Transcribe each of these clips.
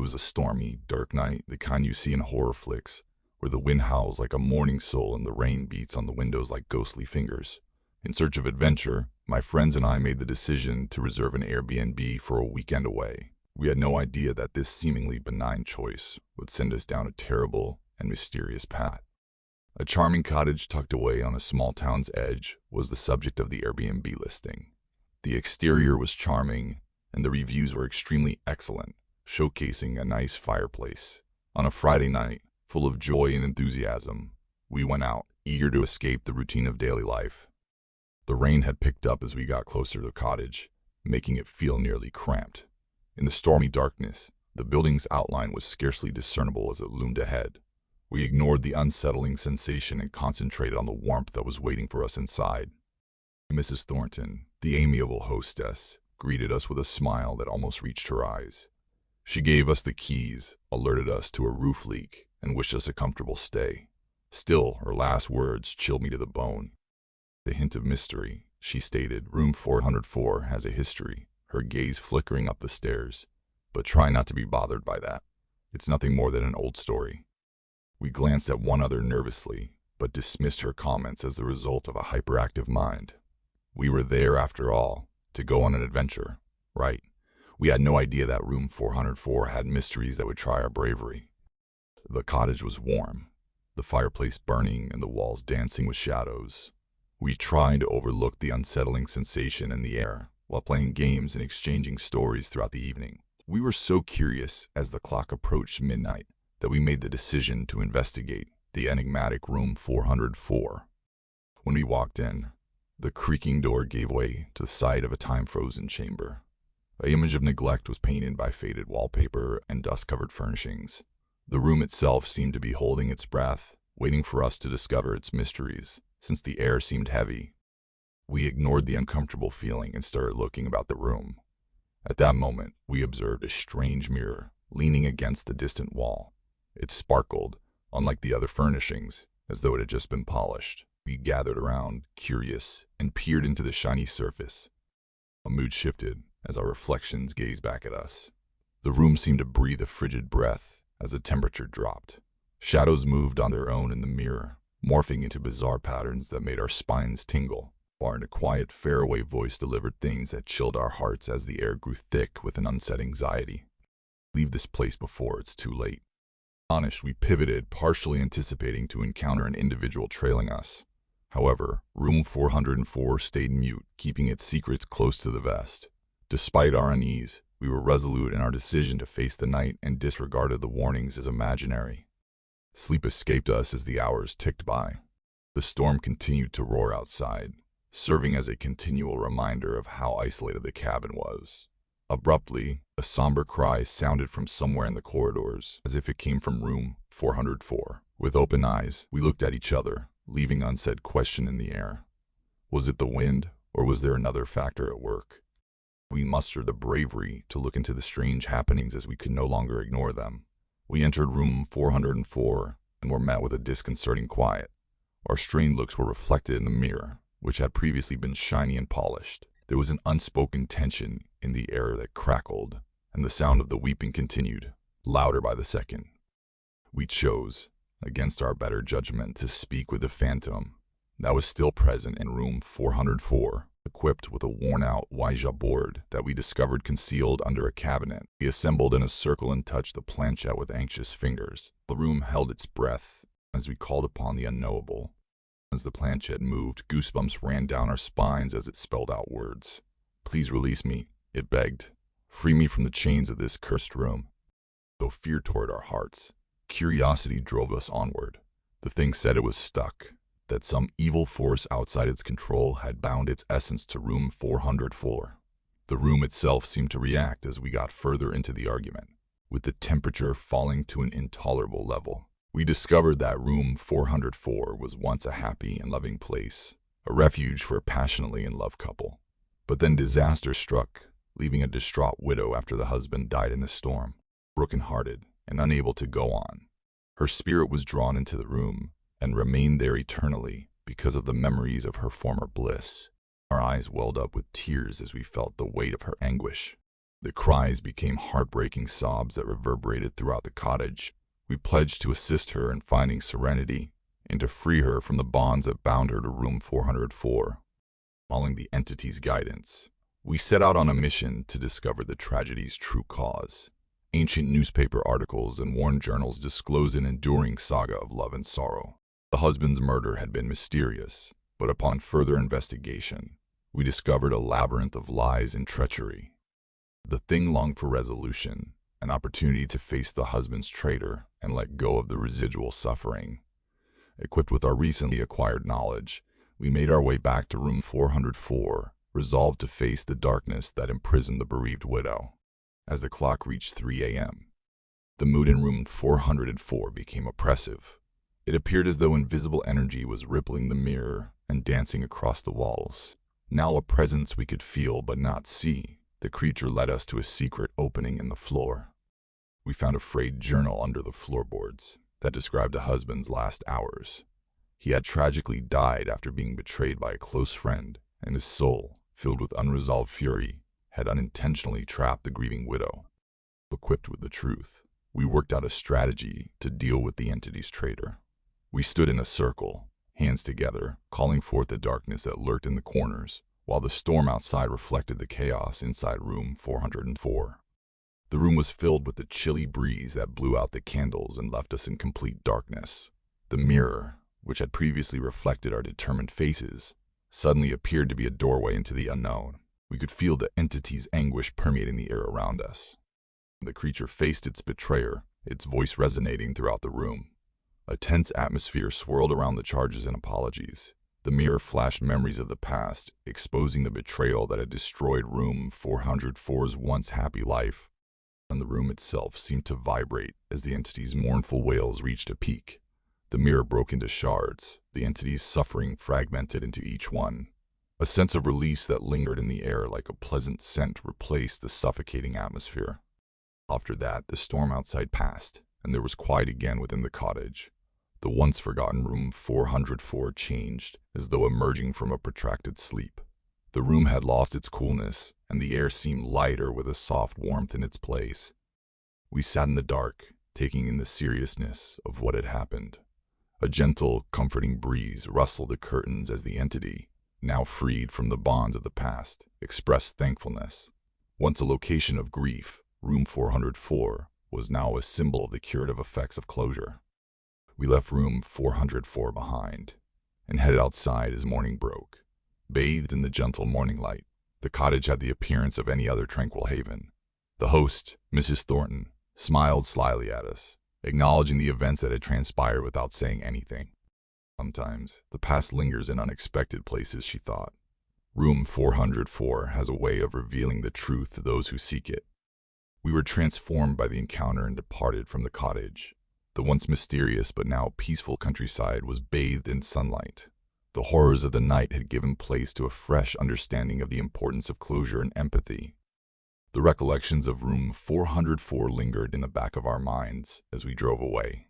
was a stormy, dark night, the kind you see in horror flicks, where the wind howls like a mourning soul and the rain beats on the windows like ghostly fingers. In search of adventure, my friends and I made the decision to reserve an Airbnb for a weekend away. We had no idea that this seemingly benign choice would send us down a terrible and mysterious path. A charming cottage tucked away on a small town's edge was the subject of the Airbnb listing. The exterior was charming, and the reviews were extremely excellent, showcasing a nice fireplace. On a Friday night, full of joy and enthusiasm, we went out, eager to escape the routine of daily life. The rain had picked up as we got closer to the cottage, making it feel nearly cramped. In the stormy darkness, the building's outline was scarcely discernible as it loomed ahead. We ignored the unsettling sensation and concentrated on the warmth that was waiting for us inside. Mrs. Thornton, the amiable hostess, greeted us with a smile that almost reached her eyes. She gave us the keys, alerted us to a roof leak, and wished us a comfortable stay. Still, her last words chilled me to the bone. The hint of mystery, she stated, room 404 has a history, her gaze flickering up the stairs. But try not to be bothered by that. It's nothing more than an old story. We glanced at one another nervously, but dismissed her comments as the result of a hyperactive mind. We were there, after all, to go on an adventure, right? We had no idea that room 404 had mysteries that would try our bravery. The cottage was warm, the fireplace burning and the walls dancing with shadows. We tried to overlook the unsettling sensation in the air while playing games and exchanging stories throughout the evening. We were so curious as the clock approached midnight that we made the decision to investigate the enigmatic room 404. When we walked in, the creaking door gave way to the sight of a time-frozen chamber. An image of neglect was painted by faded wallpaper and dust-covered furnishings. The room itself seemed to be holding its breath, waiting for us to discover its mysteries, since the air seemed heavy. We ignored the uncomfortable feeling and started looking about the room. At that moment, we observed a strange mirror leaning against the distant wall. It sparkled, unlike the other furnishings, as though it had just been polished. We gathered around, curious, and peered into the shiny surface. A mood shifted as our reflections gazed back at us. The room seemed to breathe a frigid breath as the temperature dropped. Shadows moved on their own in the mirror, morphing into bizarre patterns that made our spines tingle. And a quiet, faraway voice delivered things that chilled our hearts as the air grew thick with an unset anxiety. Leave this place before it's too late. Astonished, we pivoted, partially anticipating to encounter an individual trailing us. However, room 404 stayed mute, keeping its secrets close to the vest. Despite our unease, we were resolute in our decision to face the night and disregarded the warnings as imaginary. Sleep escaped us as the hours ticked by. The storm continued to roar outside, serving as a continual reminder of how isolated the cabin was. Abruptly, a somber cry sounded from somewhere in the corridors, as if it came from room 404. With open eyes, we looked at each other, leaving unsaid question in the air. Was it the wind, or was there another factor at work? We mustered the bravery to look into the strange happenings as we could no longer ignore them. We entered room 404 and were met with a disconcerting quiet. Our strained looks were reflected in the mirror, which had previously been shiny and polished. There was an unspoken tension in the air that crackled, and the sound of the weeping continued, louder by the second. We chose, against our better judgment, to speak with the phantom that was still present in room 404, equipped with a worn-out Ouija board that we discovered concealed under a cabinet. We assembled in a circle and touched the planchette with anxious fingers. The room held its breath as we called upon the unknowable. As the planchette moved, goosebumps ran down our spines as it spelled out words. "Please release me," it begged. "Free me from the chains of this cursed room." Though fear tore at our hearts, curiosity drove us onward. The thing said it was stuck, that some evil force outside its control had bound its essence to room 404. The room itself seemed to react as we got further into the argument, with the temperature falling to an intolerable level. We discovered that room 404 was once a happy and loving place, a refuge for a passionately in love couple. But then disaster struck, leaving a distraught widow after the husband died in a storm. Broken-hearted and unable to go on, her spirit was drawn into the room and remained there eternally because of the memories of her former bliss. Our eyes welled up with tears as we felt the weight of her anguish. The cries became heartbreaking sobs that reverberated throughout the cottage. We pledged to assist her in finding serenity and to free her from the bonds that bound her to room 404. Following the entity's guidance, we set out on a mission to discover the tragedy's true cause. Ancient newspaper articles and worn journals disclosed an enduring saga of love and sorrow. The husband's murder had been mysterious, but upon further investigation, we discovered a labyrinth of lies and treachery. The thing longed for resolution, an opportunity to face the husband's traitor and let go of the residual suffering. Equipped with our recently acquired knowledge, we made our way back to room 404, resolved to face the darkness that imprisoned the bereaved widow. As the clock reached 3 a.m., the mood in room 404 became oppressive. It appeared as though invisible energy was rippling the mirror and dancing across the walls. Now a presence we could feel but not see, the creature led us to a secret opening in the floor. We found a frayed journal under the floorboards that described a husband's last hours. He had tragically died after being betrayed by a close friend, and his soul, filled with unresolved fury, had unintentionally trapped the grieving widow. Equipped with the truth, we worked out a strategy to deal with the entity's traitor. We stood in a circle, hands together, calling forth the darkness that lurked in the corners, while the storm outside reflected the chaos inside room 404. The room was filled with the chilly breeze that blew out the candles and left us in complete darkness. The mirror, which had previously reflected our determined faces, suddenly appeared to be a doorway into the unknown. We could feel the entity's anguish permeating the air around us. The creature faced its betrayer, its voice resonating throughout the room. A tense atmosphere swirled around the charges and apologies. The mirror flashed memories of the past, exposing the betrayal that had destroyed room 404's once happy life. And the room itself seemed to vibrate as the entity's mournful wails reached a peak. The mirror broke into shards, the entity's suffering fragmented into each one. A sense of release that lingered in the air like a pleasant scent replaced the suffocating atmosphere. After that, the storm outside passed, and there was quiet again within the cottage. The once forgotten room 404 changed, as though emerging from a protracted sleep. The room had lost its coolness, and the air seemed lighter with a soft warmth in its place. We sat in the dark, taking in the seriousness of what had happened. A gentle, comforting breeze rustled the curtains as the entity, now freed from the bonds of the past, expressed thankfulness. Once a location of grief, room 404 was now a symbol of the curative effects of closure. We left room 404 behind and headed outside as morning broke. Bathed in the gentle morning light, the cottage had the appearance of any other tranquil haven. The host, Mrs. Thornton, smiled slyly at us, acknowledging the events that had transpired without saying anything. Sometimes, the past lingers in unexpected places, she thought. Room 404 has a way of revealing the truth to those who seek it. We were transformed by the encounter and departed from the cottage. The once mysterious but now peaceful countryside was bathed in sunlight. The horrors of the night had given place to a fresh understanding of the importance of closure and empathy. The recollections of room 404 lingered in the back of our minds as we drove away.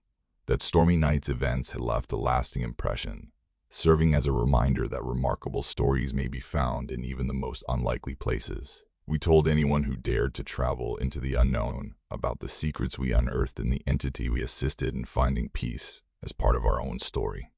That stormy night's events had left a lasting impression, serving as a reminder that remarkable stories may be found in even the most unlikely places. We told anyone who dared to travel into the unknown about the secrets we unearthed in the entity we assisted in finding peace as part of our own story.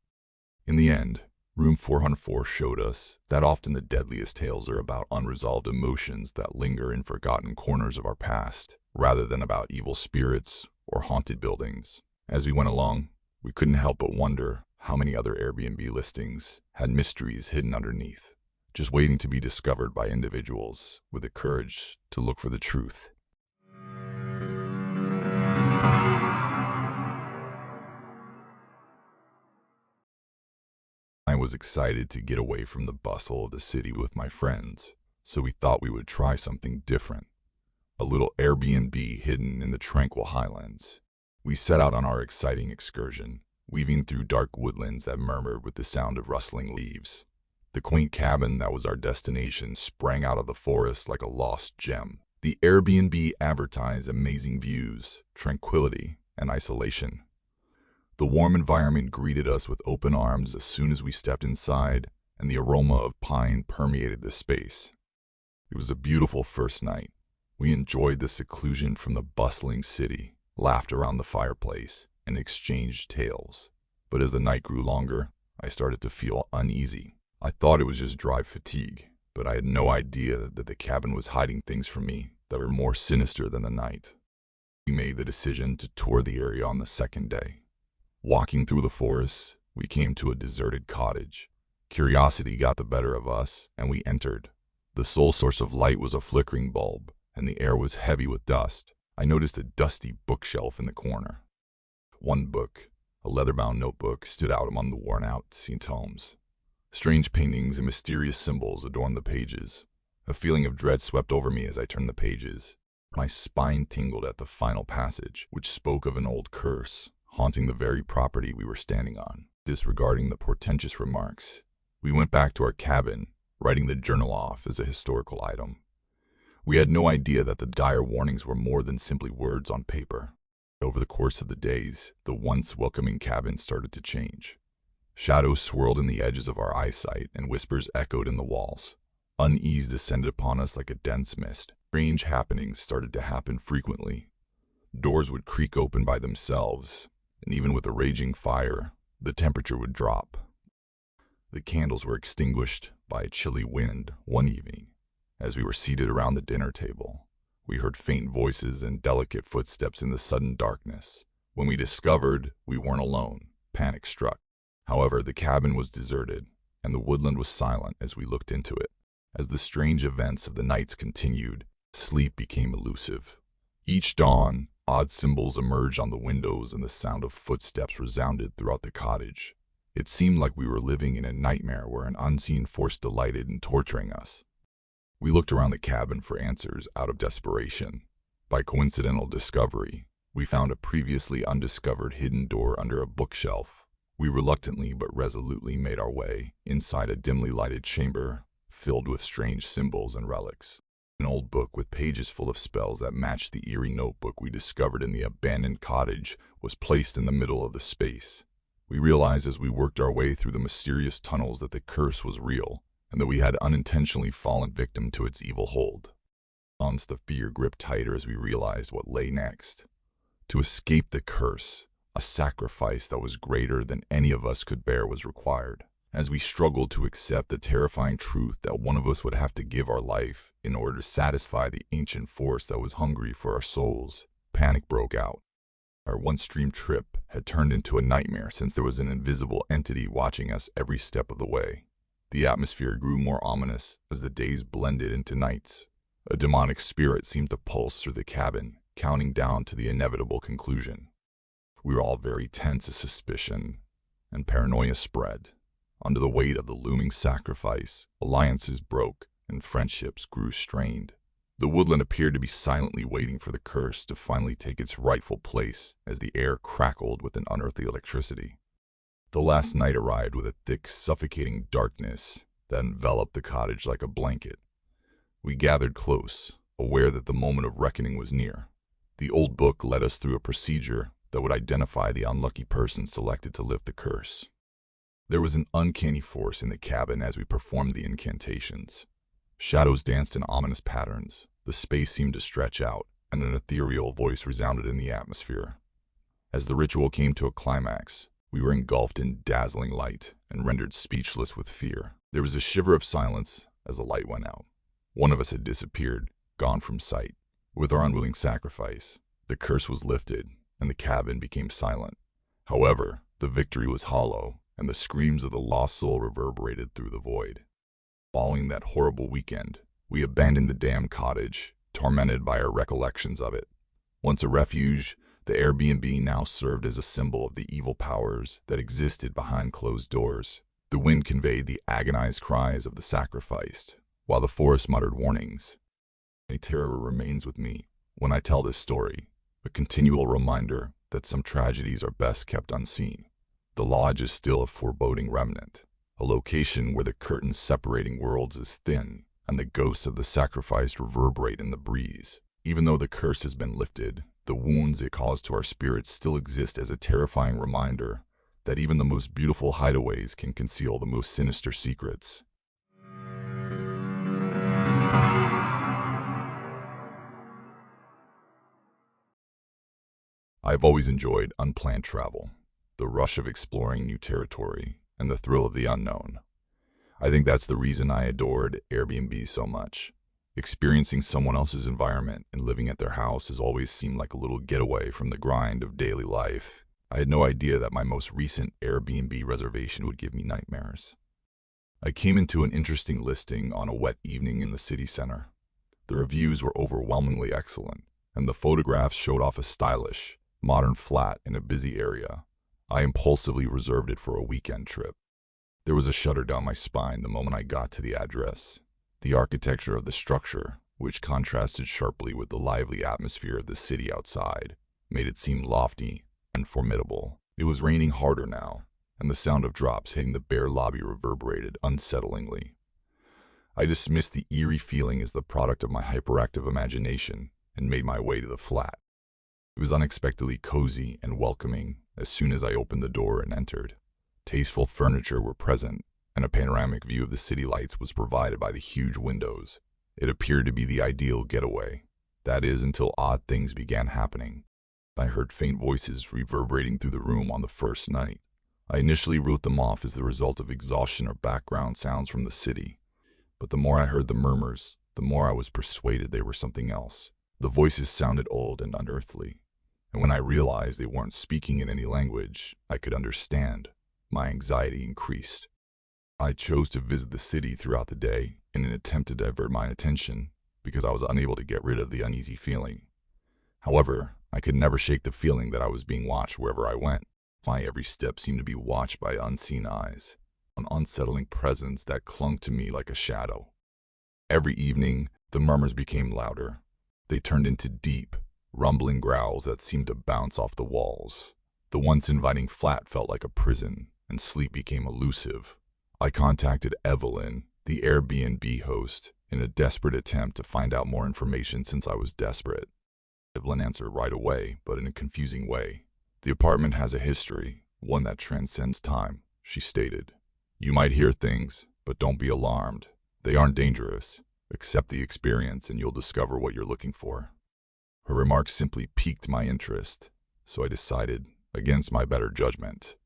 In the end, room 404 showed us that often the deadliest tales are about unresolved emotions that linger in forgotten corners of our past, rather than about evil spirits or haunted buildings. As we went along, we couldn't help but wonder how many other Airbnb listings had mysteries hidden underneath, just waiting to be discovered by individuals with the courage to look for the truth. I was excited to get away from the bustle of the city with my friends, so we thought we would try something different. A little Airbnb hidden in the tranquil Highlands. We set out on our exciting excursion, weaving through dark woodlands that murmured with the sound of rustling leaves. The quaint cabin that was our destination sprang out of the forest like a lost gem. The Airbnb advertised amazing views, tranquility, and isolation. The warm environment greeted us with open arms as soon as we stepped inside, and the aroma of pine permeated the space. It was a beautiful first night, We enjoyed the seclusion from the bustling city, laughed around the fireplace, and exchanged tales. But as the night grew longer, I started to feel uneasy. I thought it was just drive fatigue, but I had no idea that the cabin was hiding things from me that were more sinister than the night. We made the decision to tour the area on the second day. Walking through the forest, we came to a deserted cottage. Curiosity got the better of us, and we entered. The sole source of light was a flickering bulb, and the air was heavy with dust. I noticed a dusty bookshelf in the corner. One book, a leather-bound notebook, stood out among the worn-out tomes. Strange paintings and mysterious symbols adorned the pages. A feeling of dread swept over me as I turned the pages. My spine tingled at the final passage, which spoke of an old curse haunting the very property we were standing on. Disregarding the portentous remarks, we went back to our cabin, writing the journal off as a historical item. We had no idea that the dire warnings were more than simply words on paper. Over the course of the days, the once welcoming cabin started to change. Shadows swirled in the edges of our eyesight, and whispers echoed in the walls. Unease descended upon us like a dense mist. Strange happenings started to happen frequently. Doors would creak open by themselves, and even with a raging fire, the temperature would drop. The candles were extinguished by a chilly wind one evening. As we were seated around the dinner table, we heard faint voices and delicate footsteps in the sudden darkness. When we discovered we weren't alone, panic struck. However, the cabin was deserted, and the woodland was silent as we looked into it. As the strange events of the nights continued, sleep became elusive. Each dawn, odd symbols emerged on the windows and the sound of footsteps resounded throughout the cottage. It seemed like we were living in a nightmare where an unseen force delighted in torturing us. We looked around the cabin for answers out of desperation. By coincidental discovery, we found a previously undiscovered hidden door under a bookshelf. We reluctantly but resolutely made our way inside a dimly lighted chamber filled with strange symbols and relics. An old book with pages full of spells that matched the eerie notebook we discovered in the abandoned cottage was placed in the middle of the space. We realized as we worked our way through the mysterious tunnels that the curse was real, and that we had unintentionally fallen victim to its evil hold. Once the fear gripped tighter as we realized what lay next. To escape the curse, a sacrifice that was greater than any of us could bear was required. As we struggled to accept the terrifying truth that one of us would have to give our life in order to satisfy the ancient force that was hungry for our souls, panic broke out. Our once-dreamed trip had turned into a nightmare since there was an invisible entity watching us every step of the way. The atmosphere grew more ominous as the days blended into nights. A demonic spirit seemed to pulse through the cabin, counting down to the inevitable conclusion. We were all very tense as suspicion and paranoia spread. Under the weight of the looming sacrifice, alliances broke and friendships grew strained. The woodland appeared to be silently waiting for the curse to finally take its rightful place as the air crackled with an unearthly electricity. The last night arrived with a thick, suffocating darkness that enveloped the cottage like a blanket. We gathered close, aware that the moment of reckoning was near. The old book led us through a procedure that would identify the unlucky person selected to lift the curse. There was an uncanny force in the cabin as we performed the incantations. Shadows danced in ominous patterns, the space seemed to stretch out, and an ethereal voice resounded in the atmosphere. As the ritual came to a climax, we were engulfed in dazzling light and rendered speechless with fear. There was a shiver of silence as the light went out. One of us had disappeared, gone from sight. With our unwilling sacrifice, the curse was lifted, and the cabin became silent. However, the victory was hollow, and the screams of the lost soul reverberated through the void. Following that horrible weekend, we abandoned the damned cottage, tormented by our recollections of it. Once a refuge, the Airbnb now served as a symbol of the evil powers that existed behind closed doors. The wind conveyed the agonized cries of the sacrificed, while the forest muttered warnings. A terror remains with me when I tell this story, a continual reminder that some tragedies are best kept unseen. The lodge is still a foreboding remnant, a location where the curtain separating worlds is thin and the ghosts of the sacrificed reverberate in the breeze. Even though the curse has been lifted, the wounds it caused to our spirits still exist as a terrifying reminder that even the most beautiful hideaways can conceal the most sinister secrets. I've always enjoyed unplanned travel, the rush of exploring new territory, and the thrill of the unknown. I think that's the reason I adored Airbnb so much. Experiencing someone else's environment and living at their house has always seemed like a little getaway from the grind of daily life. I had no idea that my most recent Airbnb reservation would give me nightmares. I came into an interesting listing on a wet evening in the city center. The reviews were overwhelmingly excellent, and the photographs showed off a stylish, modern flat in a busy area. I impulsively reserved it for a weekend trip. There was a shudder down my spine the moment I got to the address. The architecture of the structure, which contrasted sharply with the lively atmosphere of the city outside, made it seem lofty and formidable. It was raining harder now, and the sound of drops hitting the bare lobby reverberated unsettlingly. I dismissed the eerie feeling as the product of my hyperactive imagination and made my way to the flat. It was unexpectedly cozy and welcoming as soon as I opened the door and entered. Tasteful furniture were present, and a panoramic view of the city lights was provided by the huge windows. It appeared to be the ideal getaway. That is, until odd things began happening. I heard faint voices reverberating through the room on the first night. I initially wrote them off as the result of exhaustion or background sounds from the city. But the more I heard the murmurs, the more I was persuaded they were something else. The voices sounded old and unearthly, and when I realized they weren't speaking in any language I could understand, my anxiety increased. I chose to visit the city throughout the day in an attempt to divert my attention because I was unable to get rid of the uneasy feeling. However, I could never shake the feeling that I was being watched wherever I went. My every step seemed to be watched by unseen eyes, an unsettling presence that clung to me like a shadow. Every evening, the murmurs became louder. They turned into deep, rumbling growls that seemed to bounce off the walls. The once inviting flat felt like a prison, and sleep became elusive. I contacted Evelyn, the Airbnb host, in a desperate attempt to find out more information since I was desperate. Evelyn answered right away, but in a confusing way. The apartment has a history, one that transcends time, she stated. You might hear things, but don't be alarmed. They aren't dangerous. Accept the experience and you'll discover what you're looking for. Her remarks simply piqued my interest, so I decided, against my better judgment,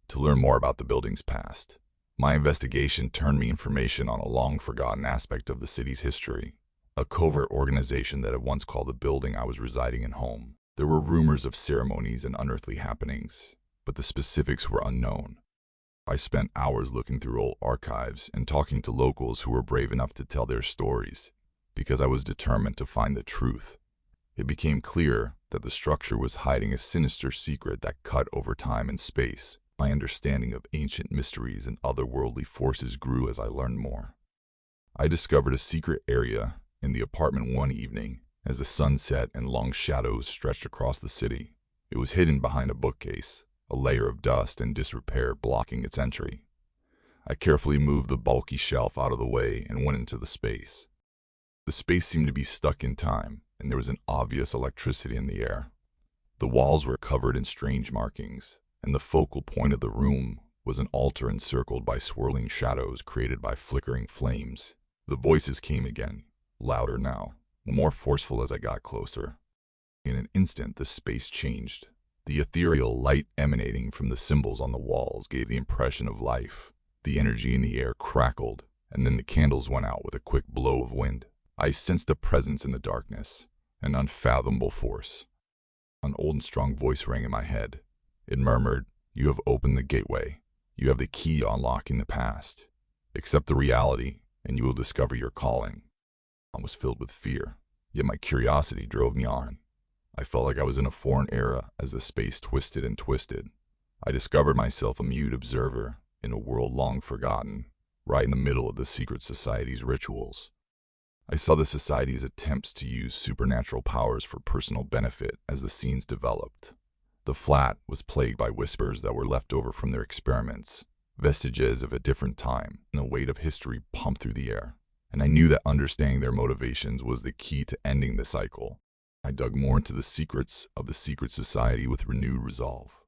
to learn more about the building's past. My investigation turned me information on a long-forgotten aspect of the city's history, a covert organization that had once called the building I was residing in home. There were rumors of ceremonies and unearthly happenings, but the specifics were unknown. I spent hours looking through old archives and talking to locals who were brave enough to tell their stories, because I was determined to find the truth. It became clear that the structure was hiding a sinister secret that cut over time and space. My understanding of ancient mysteries and otherworldly forces grew as I learned more. I discovered a secret area in the apartment one evening as the sun set and long shadows stretched across the city. It was hidden behind a bookcase, a layer of dust and disrepair blocking its entry. I carefully moved the bulky shelf out of the way and went into the space. The space seemed to be stuck in time, and there was an obvious electricity in the air. The walls were covered in strange markings, and the focal point of the room was an altar encircled by swirling shadows created by flickering flames. The voices came again, louder now, more forceful as I got closer. In an instant, the space changed. The ethereal light emanating from the symbols on the walls gave the impression of life. The energy in the air crackled, and then the candles went out with a quick blow of wind. I sensed a presence in the darkness, an unfathomable force. An old and strong voice rang in my head. It murmured, "You have opened the gateway. You have the key to unlocking the past. Accept the reality, and you will discover your calling." I was filled with fear, yet my curiosity drove me on. I felt like I was in a foreign era as the space twisted and twisted. I discovered myself a mute observer in a world long forgotten, right in the middle of the secret society's rituals. I saw the society's attempts to use supernatural powers for personal benefit as the scenes developed. The flat was plagued by whispers that were left over from their experiments, vestiges of a different time, and a weight of history pumped through the air. And I knew that understanding their motivations was the key to ending the cycle. I dug more into the secrets of the secret society with renewed resolve.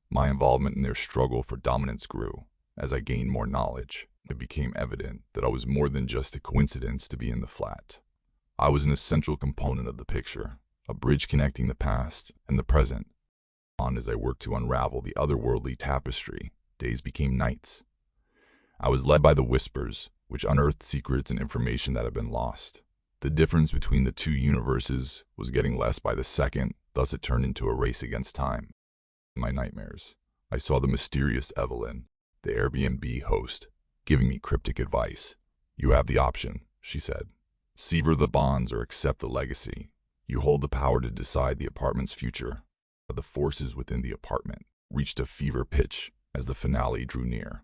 My involvement in their struggle for dominance grew. As I gained more knowledge, it became evident that I was more than just a coincidence to be in the flat. I was an essential component of the picture, a bridge connecting the past and the present. On as I worked to unravel the otherworldly tapestry, days became nights. I was led by the whispers, which unearthed secrets and information that had been lost. The difference between the two universes was getting less by the second, thus it turned into a race against time. In my nightmares, I saw the mysterious Evelyn, the Airbnb host, giving me cryptic advice. "You have the option," she said. "Sever the bonds or accept the legacy. You hold the power to decide the apartment's future." The forces within the apartment reached a fever pitch as the finale drew near.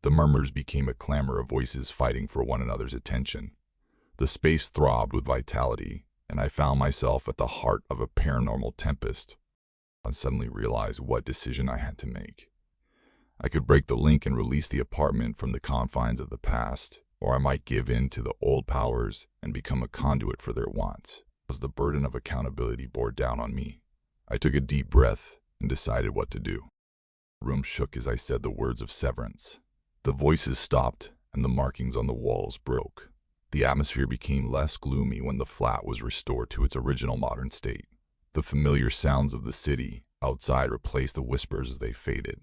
The murmurs became a clamor of voices fighting for one another's attention. The space throbbed with vitality, and I found myself at the heart of a paranormal tempest. I suddenly realized what decision I had to make. I could break the link and release the apartment from the confines of the past, or I might give in to the old powers and become a conduit for their wants. As the burden of accountability bore down on me, I took a deep breath and decided what to do. The room shook as I said the words of severance. The voices stopped and the markings on the walls broke. The atmosphere became less gloomy when the flat was restored to its original modern state. The familiar sounds of the city outside replaced the whispers as they faded.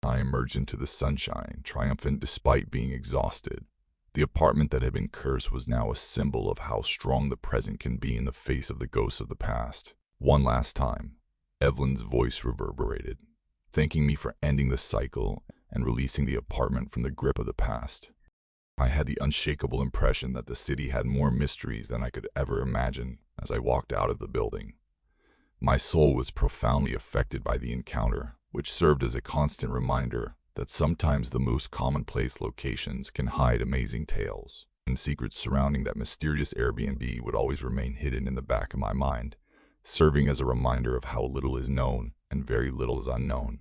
I emerged into the sunshine, triumphant despite being exhausted. The apartment that had been cursed was now a symbol of how strong the present can be in the face of the ghosts of the past. One last time, Evelyn's voice reverberated, thanking me for ending the cycle and releasing the apartment from the grip of the past. I had the unshakable impression that the city had more mysteries than I could ever imagine as I walked out of the building. My soul was profoundly affected by the encounter, which served as a constant reminder that sometimes the most commonplace locations can hide amazing tales, and secrets surrounding that mysterious Airbnb would always remain hidden in the back of my mind, serving as a reminder of how little is known and very little is unknown.